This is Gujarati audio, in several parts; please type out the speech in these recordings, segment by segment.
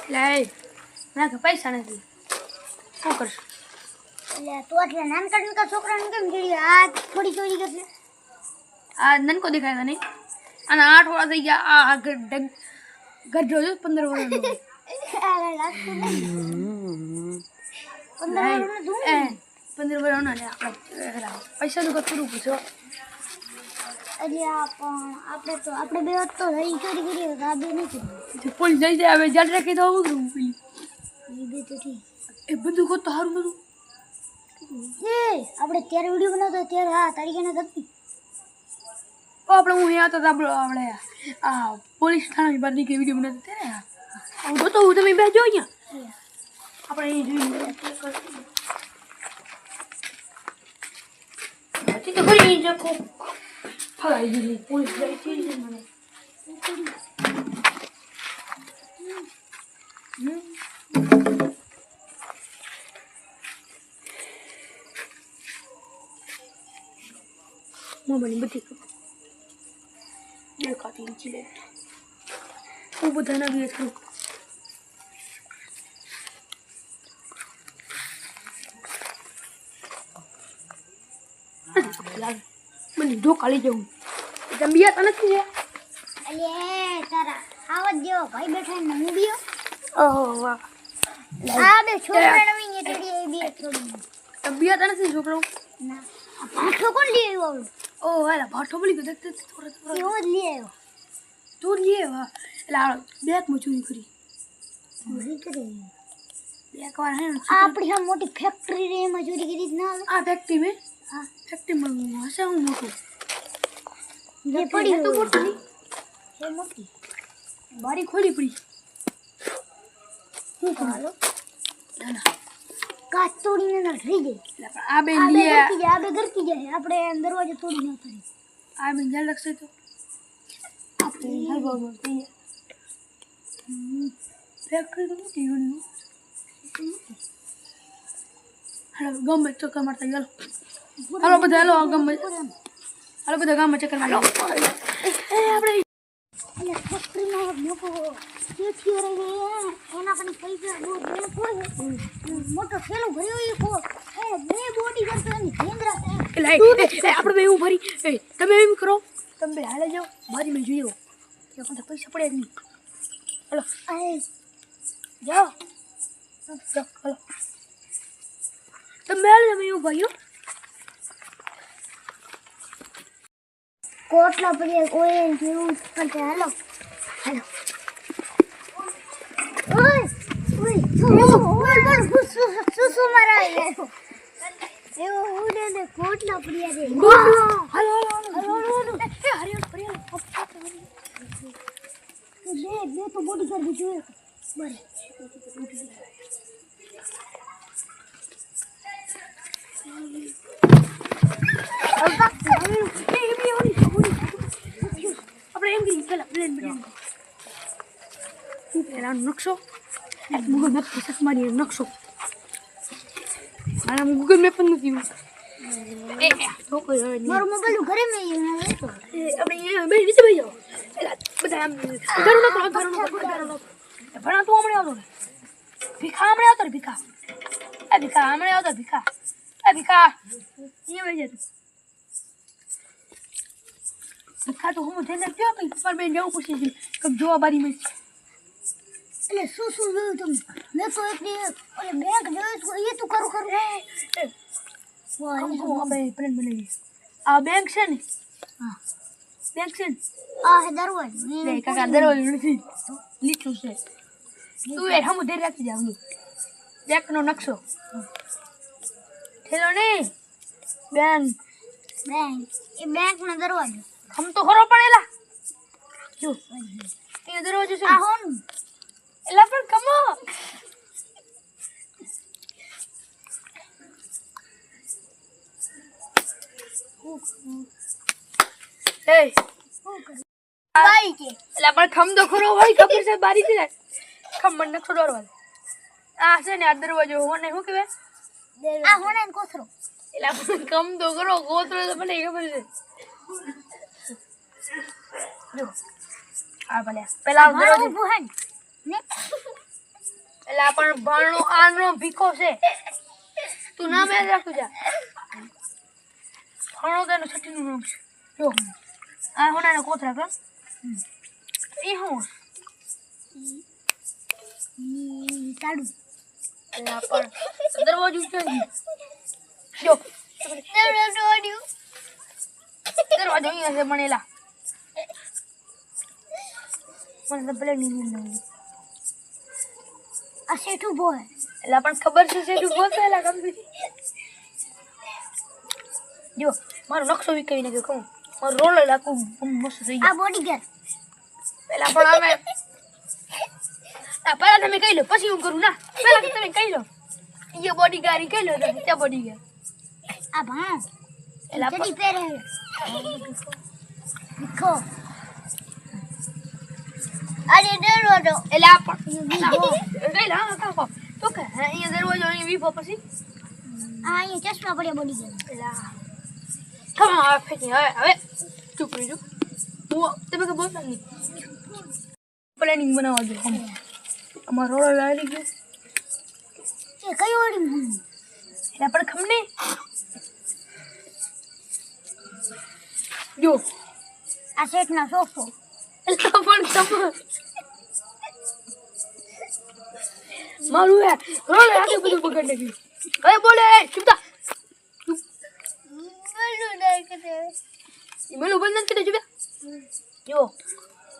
લે ના કે પૈસા નથી શું કરશું એટલે તો એટલે નાનકડના છોકરાને કેમ કીધી આ થોડી ચોરી કરશે આ નનકો દેખાય નહીં અને 8 વર્ષ થઈ ગયા આ ઘર જોજો 15 વર્ષનો અરે લાગતું નહીં 15 વર્ષનો ધૂમ એ 15 વર્ષનો ને આપણે પૈસાનું કચરું પૂછો એટલે આપણે બે હોત તો રહી ચોરી કરી હોત આ બે નથી પોલીસ જઈ જાય હવે જાડ રાખી તો આવું કરું પેલી એ બે તો ઠીક એ બધું તો સારું બધું એ આપણે ત્યારે વિડીયો બનાવતો ત્યારે હા તારીખે હતી આપણે હું અહીંયા તો આપણે આ પોલીસ થાણાની બહાર નીકળી વિડીયો બનાવતો ત્યારે હું તો તમે બે જો અહીંયા આપણે અહીં જોઈએ હજી તો ખરી જખો ફગાઈ દીધી પોલીસ જાય છે મને મોબાઈલ બધી દેખાતી નીચે લે હું બધા ના ગયા છું મને ધોકા લઈ જવું તમે બિયા તને નથી અલે તારા આવા જેવો ભાઈ બેઠા ને હું બીયો ઓહો વાહ આ બે છોકરા નવી ને તેડી એ બે થોડી તમે બિયા તને નથી છોકરો ના આ પાઠો કોણ લઈ આવ્યો ઓ વાલા ભાઠો બોલી ગયો દેખ થોડા એવો જ લઈ આવ્યો તું લે વાહ એટલે બેક માં ચોરી કરી ચોરી કરી બેક વાર હે આપણી આ મોટી ફેક્ટરી રે એમાં ચોરી કરી જ ના આવે આ ફેક્ટરી में હા ફેક્ટરી માં હશે હું મોટું જે પડી તો મોટી એ મોટી બારી ખોલી પડી હું હાલો ના કાચ તોડીને ના થઈ જાય આ બે આ બે લે ગરકી જાય આ બે ગરકી જાય આપણે દરવાજો તોડી ના થાય આ બે જલ લખશે તો આપણે હલવા બોલતી ફેક્ટરી તો મોટી ગણી હાલો ગમે ચક્કર મારતા ચાલો હાલો બધા હાલો ગમે હાલો બધા ગામમાં ચક્કર મારતા આપણે એટલે ફેક્ટરીમાં મોટો કેથીઓ રહી એના પણ પૈસા બહુ મોટો થેલો ભર્યો એ કો એ બે બોડી કરતો એની ધેંગરા એટલે આપણે બે એવું ફરી તમે એમ કરો તમે બે હાલે જાઓ મારી મેં જોયો કે કોણ પૈસા પડે નહીં હાલો જાઓ જાઓ હાલો તમે હાલે તમે એવું ભાઈઓ કોટલા પડી ઓય જેવું કરતે હાલો હાલો ઓય ઓય સુસુ મારા એવો ઉડે ને કોટલા પડી રે હાલો એ હરિયો હરિયો બે તો બોડી કરી જોઈએ બરે આપણે એમ કરી પેલા પ્લેન બનાવી પેલા નકશો ગૂગલ મેપ સર્ચ મારી નકશો મારા ગૂગલ મેપ પણ નથી મારો મોબાઈલ ઘરે મેં આપણે બે નીચે બેસી જાઓ બધા આમ ધરું નકરો ભણા તું હમણાં આવતો ભીખા હમણાં આવતો ભીખા ભીખા હમણાં આવતો ભીખા ભીખા અહીંયા બેસી જતું ભીખા તો હું થઈને ગયો તો પર બેન જવું પૂછી છે કે જોવા બારી માં એટલે શું જોયું તમે મેં તો એટલે ઓલે બેંક જોયું એ તું કરું આપણે પ્લેન બનાવી આ બેંક છે ને હા બેંક છે ને આ હે દરવાજો લે કાકા દરવાજો નથી લીધું છે તું એ હમ ધીરે રાખી જાવ બેંક નો નકશો થેલો ને બેંક એ બેંક નો દરવાજો હમ તો ખરો પડેલા જો અહીંયા દરવાજો છે આ હોન એલા પણ કમો એ બાઈ કે એલા પણ ખમ તો ખરો ભાઈ ખબર છે બારી છે ખમ મને નકશો દોરવા આ છે ને આ દરવાજો હોને શું કહેવાય આ હોને કોથરો એલા પણ કમ તો કરો કોતરો તો મને ખબર છે જો આ ભલે પેલા દરવાજો ઉભો હે ને એટલે પણ બાણો આનો ભીખો છે તું નામ યાદ રાખતું જા બાણો તો એનું છઠ્ઠીનું નામ છે જો આ હોનાના કોથળા કર એ હું તાડું એટલે પણ દરવાજો ઉઠાવી જો દરવાજો અહીંયા છે બનેલા મને તો ભલે નહીં નહીં આ શેઠું બોય એટલે પણ ખબર છે શેઠું બોલતા કમ્પ્યુટર જો મારો નકશો વિકવી નાખ્યો કહું મારું રોલર આખું મસ્ત થઈ આ બોડીગાર્ડ પેલા પણ અમે પહેલા તમે કહી લો પછી હું કરું ના પહેલા તો તમે કહી લો એ બોડીગાર્ડ કહી લો તમે ત્યાં બોડીગાર્ડ આ ભાણ એટલે ચડી પહેરે ભીખો અરે દરવાજો એટલે આ પણ કહી લો હા કાકો તો કે અહીંયા દરવાજો અહીં વીફો પછી આ અહીંયા ચશ્મા પડ્યા બોડીગાર્ડ એટલે ખબર હવે ફેંકી હવે ચૂપ રહી જો હું તમે કે બોલતા નહીં પ્લાનિંગ બનાવવા દો અમારો રોલર લાવી ગયો એ કઈ ઓડી એટલે આપણે ખમ નહીં જો આ શેઠનો સોફો એટલે પણ તમે મારું યાર રોલર આટલું બધું બગાડ નાખ્યું હવે બોલે ચૂપ થા એ મેલું બંધ નથી કરે જો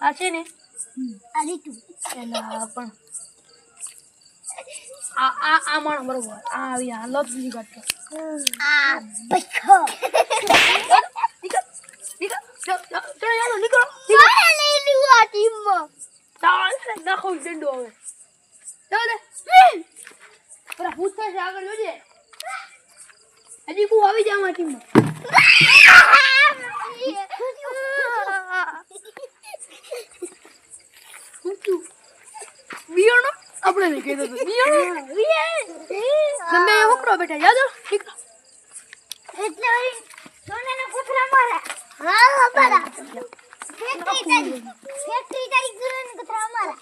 આ છે ને આ લીટું એના પણ આ માણસ બરોબર આ આવી આ લોટ બીજી કાઢતો આ ભીખો નીકળો ચાલો નીકળો લઈ લ્યું આ ટીમમાં ચાલ નાખો દંડો હવે ચાલ દે પર ભૂત થશે આગળ જોજે હજી હું આવી જા મારી ટીમમાં બિયાણો આપણે નહીં કહેતો બિયાણો તમે હોકરો બેટા યાદ નીકળો એટલે સોનાના કોથળા મારા હા બરા ફેક્ટરી તારી ગુરુન કોથળા મારા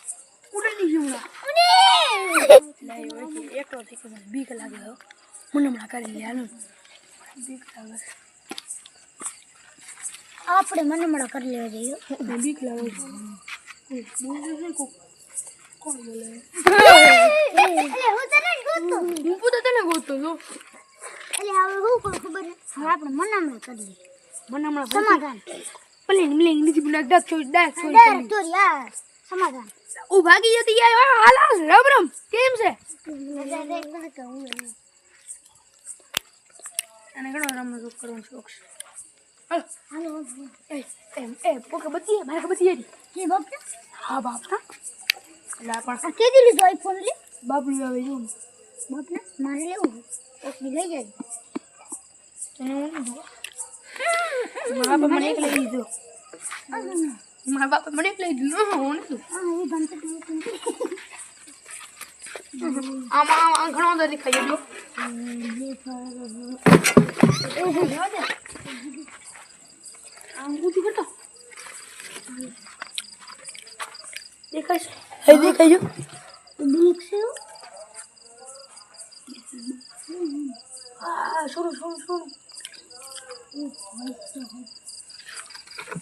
ઉડે નહીં જમણા ઉને નહીં એકલો થઈ ગયો બીક લાગે હો મને હમણાં કરી લે હાલો બીક લાગે આપણે મનમળો કરી લેવો જોઈએ બીક લાગે કોણ બોલે એટલે હું તને ગોતો હું પોતે તને ગોતતો હતો એટલે હવે હું કરું ખબર છે હવે આપણે મનમળો કરી લઈએ મને હમણાં સમાધાન પ્લેન નથી બ્લેક ડાક છોડી ડાયરેક્ટ ચોરી આ સમાધાન ઓ ભાગી જતી યાર હાલ હાલ રમ રમ કેમ છે અને ઘણો રમનો શોખ કરવાનો શોખ છે હાલ હાલો એ પોકે બતી મારે બતી હતી કે બાપ હા બાપ હા એટલે પણ આ કે દી લીધો આઈફોન લે બાપડું આવે જો બાપ ને મારે લેવું ઓકે લઈ જાય તને હું મારા બાપ મને એક લઈ દીધો મારા બાપ મને એક લઈ દીધું હું નથી આ એ બનતો આમાં ઘણો અંદર દેખાય જો આમ ઊંચું કરતો દેખાય છે હે દેખાય જો બીક છે હા છોડો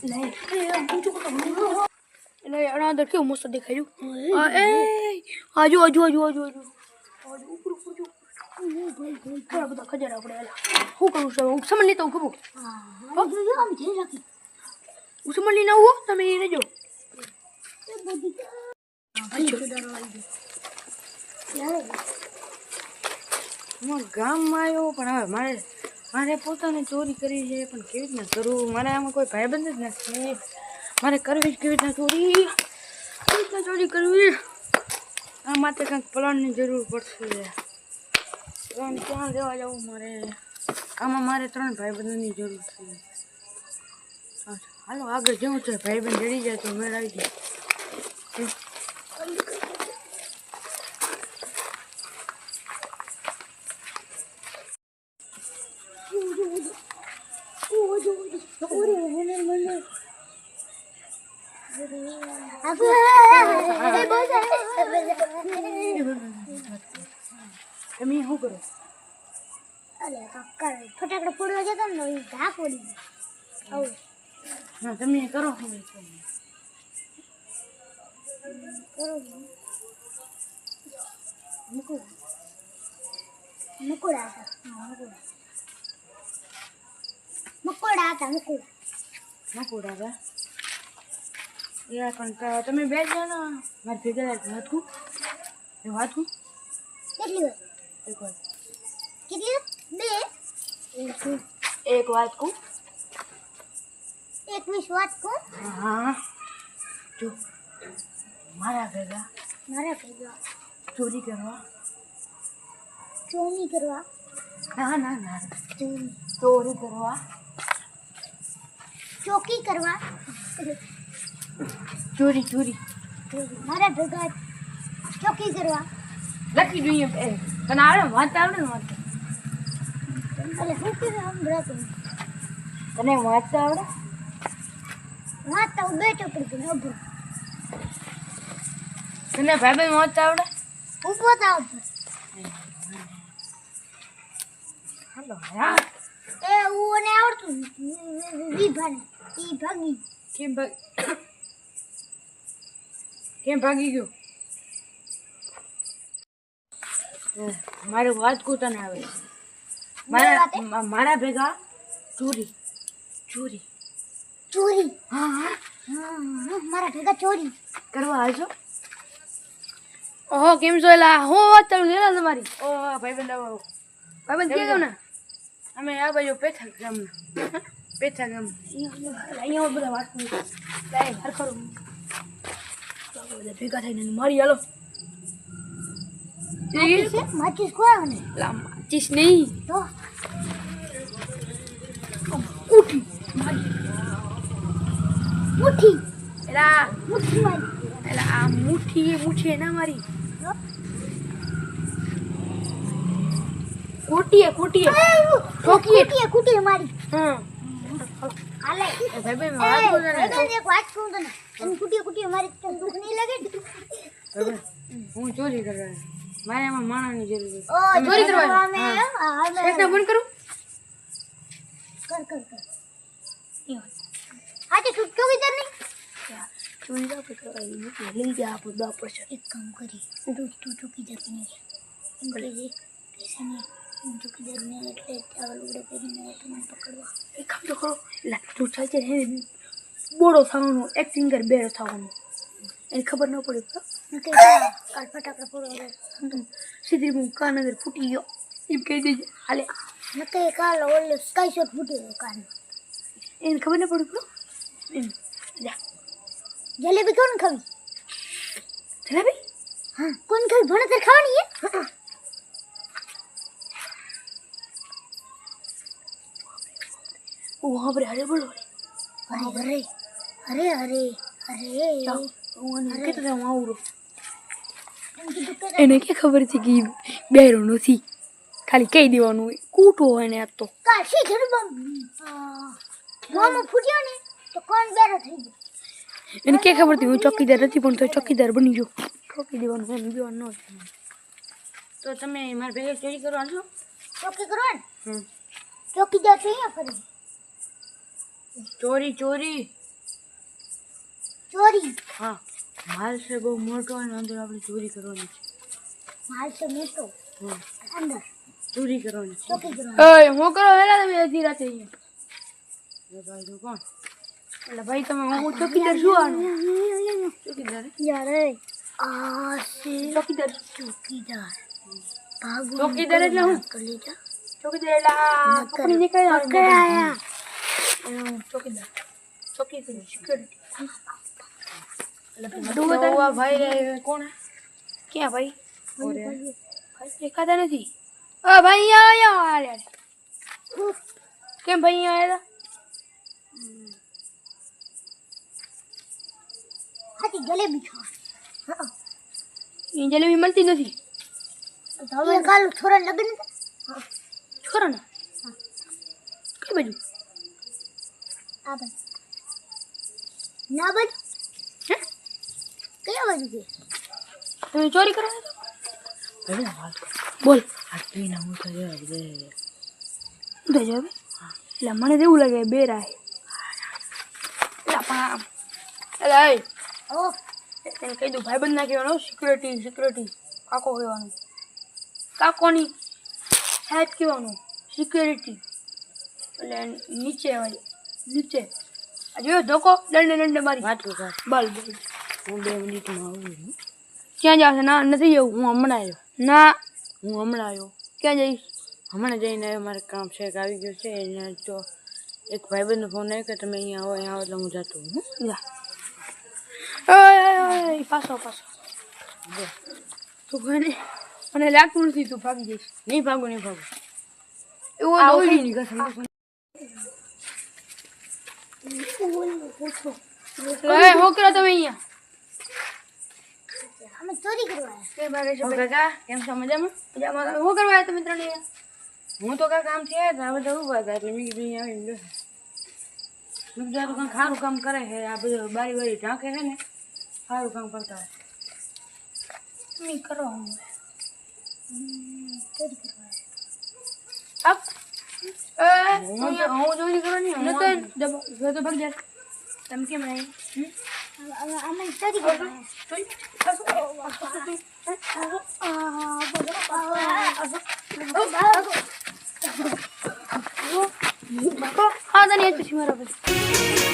નહીં ઊંચું કરતો એટલે આના અંદર કેવું મસ્ત દેખાયું એ આજુ ઉપર ઘણા બધા ખજાના આપણે શું કરું છું હું સમજ લેતો હું ખબર હા જો આમ જઈ રાખી હું સમજ લઈને આવું તમે એ રહેજો હું ગામમાં આવ્યો પણ હવે મારે પોતાને ચોરી કરવી છે પણ કેવી રીતના કરું મારે આમાં કોઈ ભાઈબંધ જ નથી મારે કરવી જ કેવી રીતના ચોરી કરવી આ માટે કંઈક પ્લાનની જરૂર પડશે પ્લાન ક્યાં લેવા જવું મારે આમાં મારે 3 ભાઈબંધોની જરૂર છે હાલો આગળ જવું છે ભાઈબંધ જડી જાય તો મેળ આવી જાય શું કરો? અલે કાકા ફટાકડા ફોડવા જતા ને એ ઘા ફોડી ગયો. આવું ના તમે કરો હવે કરો મકોડા હતા મકોડા હતા. યાર પણ તમે બે જણા મારે ભેગા વાતકું કેટલી વાર એક વાત કેટલી વાર? બે એક વાતકું 21 વાત કો હા જો મારા ભેગા મારા ભેગા ચોરી કરવા ચોરી કરવા ના ચોરી કરવા ચોકી કરવા ચોરી મારા ભેગા ચોકી કરવા લખી જોઈએ તને આવડે વાત આવડે ને વાત અલે હું કે સંભળાતો તને વાંચતા આવડે વાત તો બે ચોપડી ગયો ઉભો તને ભાઈ વાંચતા આવડે ઉભો થાવ હાલો યાર એ ઓને આવડતું વિભાને ઈ ભાગી કેમ ભાગી ગયો મારું વાત કો તને આવે મારા ભેગા ચોરી હા મારા ભેગા ચોરી કરવા આવજો. ઓહો કેમ છો એલા હું વાત ચાલુ છે તમારી? ઓ ભાઈબંધ આવો ભાઈબંધ કે ગયો ને અમે આ બાજુ પેથા ગામના અહીંયા બધા વાત કરું લાય હર કરું બધા ભેગા થઈને મારી હાલો માચીસ કોણ ને લા માચીસ નહીં તો ઉઠી મારી મુઠ્ઠી એલા મુઠ્ઠી મારી એલા આ મુઠ્ઠી ના મારી કોટીએ કુટીએ મારી હા હાલે ભાઈબંધ વાત કો તને એક વાત કહું તને એમ કુટીએ મારી તને દુઃખ નહીં લાગે હું ચોરી કરવા મારે એમાં માણસની જરૂર છે. ઓ ચોરી કરવા અમે એકને ફોન કરું કર આજે છૂટકો વિચાર નહીં ચોરી ના પકડાઈ લઈ જા આપો 10% એક કામ કરી તું ચોકીદાર બની એમ કે જે પૈસા ને ચોકીદાર ને એટલે ચાવલ ઉડે કરીને તમને પકડવા એક કામ તો કરો લા તું ચાલ છે બોડો થવાનું એક સિંગર બેરો થવાનું એને ખબર ન પડી નકે કાલ ફટાકડા ફોડવા સીધી હું કાનગર ફૂટી ગયો એમ કહી દેજે હાલે નકે કાલ ઓલે સ્કાય શોટ ફૂટી ગયો કાન એને ખબર ન પડી બરો એમ જા જલેબી કોણ ખાવી જલેબી હા કોણ ખાવી ભણતર ખાવાની હે વહાં પર હરે બોલો અરે હું કેતો હું આવરો એમ કીધું કે એને કે ખબર છે કે બેરો નથી ખાલી કહી દેવાનું કૂટો હોય ને આ તો કાલ શી ઘર મામો ફૂટ્યો ને તો કોણ બેરો થઈ ગયો એને કે ખબર હતી હું ચોકીદાર નથી પણ તો ચોકીદાર બની ગયો ઠોકી દેવાનું એમ દેવાનું ન તો તમે મારા ભેગા ચોરી કરવા આવજો. ચોકી કરો ને હમ. ચોકીદાર તો અહીંયા ફરી ચોરી હા માલ છે બહુ મોટો અને અંદર આપણે ચોરી કરવાની છે. માલ છે મોટો હમ. અંદર ચોરી કરવાની છે. ચોકી કરો એ હું કરો હેલા તમે અડધી રાતે અહીંયા એ ભાઈ તો કોણ એટલે ભાઈ તમે હું ચોકીદાર શું આનું ચોકીદાર યાર આ છે ચોકીદાર ચોકીદાર ભાગો ચોકીદાર એટલે હું કલીજા ચોકીદાર એટલે આ પકડી નીકળ્યા પકડાયા ચોકીદાર સિક્યોરિટી તો આ ભાઈ કોણ હે? ક્યાં ભાઈ ઓરે ભાઈ દેખાતા નથી ભાઈ અહીંયા આયા કેમ ભાઈ અહીંયા હાથી જલેબી ખાવા આવ્યા એ જલેબી મળતી નથી હવે કાલ થોડા લગ્ન હતા છોરા ને કઈ બાજુ આ બાજુ ના બાજુ હે કયા બાજુ છે તમે ચોરી કરવા ભાઈ વાત કર બોલ આ પીના હું તો જવાબ દે તો જવાબ એટલે મને તો એવું લાગે બે રાય એટલે પણ એટલે એ ઓ તેને કહી દઉં ભાઈબંધ ના કહેવાનું સિક્યુરિટી કાકો કહેવાનું કાકોની સાહેબ કહેવાનું સિક્યુરિટી એટલે નીચે હોય નીચે આ જોયો ધોકો દંડે મારી વાત કર બોલ હું 2 મિનિટમાં આવું છું. ક્યાં જશે ના નથી જવું હું હમણાં આવ્યો ના ક્યાં જઈશ હમણાં જઈને આવ્યો મારે કામ છે એક આવી ગયું છે એને તો એક ભાઈબંધનો ફોન આવ્યો કે તમે અહીંયા આવો એટલે હું જતો હું જા ઓય પાછો તું કોઈ નહીં મને લાગતું નથી તું ભાગી જઈશ નહીં ભાગું એવું આ હોય ઓલી તો ની કસમ હો કરો તમે અહીંયા અમે ચોરી કરવા આવ્યા. કે ભાગે છે ઓ કાકા કેમ છો મજામાં મજામાં તમે શું કરવા આવ્યા તમે ત્રણે અહીંયા? હું તો કાકા આમ થયા હતા આ બધા ઉભા હતા એટલે મેં કીધું અહીંયા આવીને બેઠા. મેં કીધું આ તો કંઈક સારું કામ કરે છે આ બધું બારી ઢાંકે છે ને સારું કામ કરતા હોય. નહીં કરવા હું ચોરી કરવા અપ હું ચોરી કરવાની હું નતન જો તો ભાગ જા તમે કેમ નહીં આવ્યા. અમે ચોરી કરવા આવ્યા. હા તને પછી મારા પછી